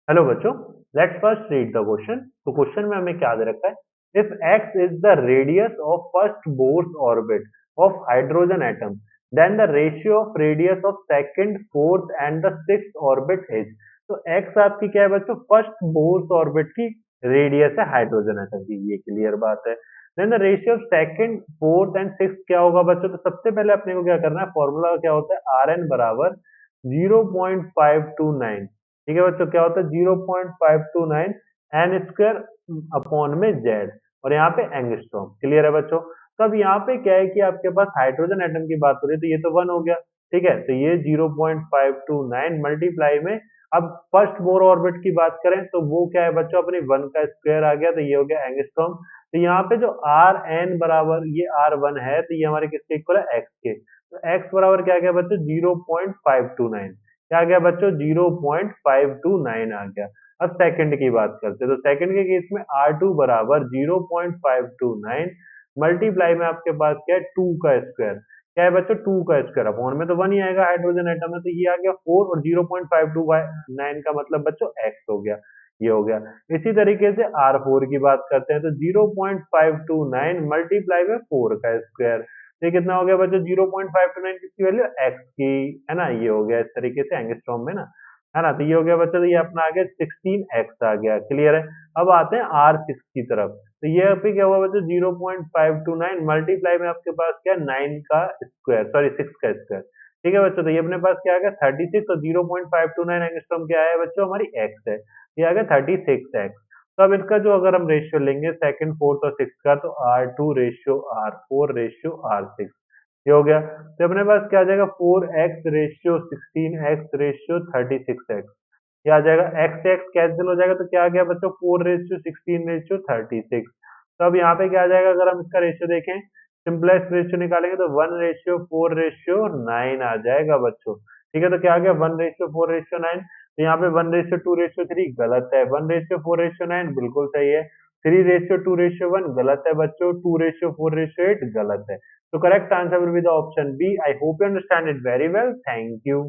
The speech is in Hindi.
हेलो बच्चों, let's first read the question. तो क्वेश्चन में हमें क्या दे रखा है? If x is the radius of first Bohr's orbit of hydrogen atom, then the ratio of radius of second, fourth and the sixth orbit is. तो x आपकी क्या है बच्चों? फर्स्ट बोर्स ऑर्बिट की रेडियस है हाइड्रोजन एटम की, ये क्लियर बात है। Then the ratio of second, fourth and sixth क्या होगा बच्चों? तो सबसे पहले अपने को क्या करना है, फॉर्मूला क्या होता है, Rn बराबर 0.529। ठीक है बच्चों, क्या होता है 0.529 एन स्क्वायर अपॉन में जेड, और यहाँ पे एंगस्ट्रॉम। क्लियर है बच्चों? तो अब यहाँ पे क्या है कि आपके पास हाइड्रोजन एटम की बात हो रही है, तो ये तो 1 हो गया। ठीक है, तो ये 0.529 मल्टीप्लाई में, अब फर्स्ट बोर ऑर्बिट की बात करें तो वो क्या है बच्चों, अपनी 1 का स्क्वायर आ गया, तो ये हो गया एंगस्ट्रॉम। तो यहाँ पे जो आर एन बराबर ये R1 है, तो ये हमारे किसके इक्वल है, एक्स के। तो एक्स बराबर क्या गया बच्चों, 0.529। क्या आ गया बच्चों, 0.529 आ गया। अब सेकंड की बात करते हैं, तो सेकंड के केस में R2 बराबर 0.529 मल्टीप्लाई में आपके पास क्या है, 2 का स्क्वायर। क्या है बच्चों, 2 का स्क्वायर अपॉन में तो 1 ही आएगा हाइड्रोजन एटम में, तो ये आ गया 4, और 0.529 का मतलब बच्चों x हो गया, ये हो गया। इसी तरीके से R4 की बात करते हैं, तो 0.529 मल्टीप्लाई में 4 का स्क्वायर। ये कितना हो गया बच्चों, 0.529 किसकी वैल्यू, x की, है ना। ये हो गया इस तरीके से एंगस्ट्रॉम में ना, है ना। तो ये हो गया बच्चों, तो ये अपना आ गया 16x आ गया। क्लियर है? अब आते हैं R6 की तरफ। तो ये पे क्या हुआ बच्चों, 0.529 मल्टीप्लाई में आपके पास क्या, 9 का स्क्वायर, सॉरी 6 का स्क्वायर। ठीक है बच्चों, तो ये अपने पास क्या आ गया 36, और 0.529 एंगस्ट्रॉम क्या है बच्चों, हमारी x है, ये आ गया 36x। तो अब इसका जो अगर हम रेशियो लेंगे सेकंड, फोर्थ और सिक्स का, तो R2 ratio R4 ratio R6, ये हो गया। तो अपने पास क्या आ जाएगा, 4x ratio 16x ratio 36x। ये आ जाएगा, x से x कैंसिल हो जाएगा, तो क्या आ गया बच्चों, 4 रेशियो 16 रेशियो 36। तो अब यहाँ पे क्या आ जाएगा, अगर हम इसका रेशियो देखें, सिंपलेस्ट रेशियो निकालेंगे तो 1 रेशियो 4 रेशियो 9 आ जाएगा बच्चों। ठीक है, तो क्या आ गया, 1 रेशियो 4 रेशियो 9। तो यहाँ पे 1 रेशियो 2 रेशियो 3 गलत है, 1 रेशियो 4 रेशियो 9 बिल्कुल सही है, 3 रेशियो 2 रेशियो 1 गलत है बच्चों, 2 रेशियो 4 रेशियो 8 गलत है। So correct answer will be the option B. I hope you understand it very well. Thank you.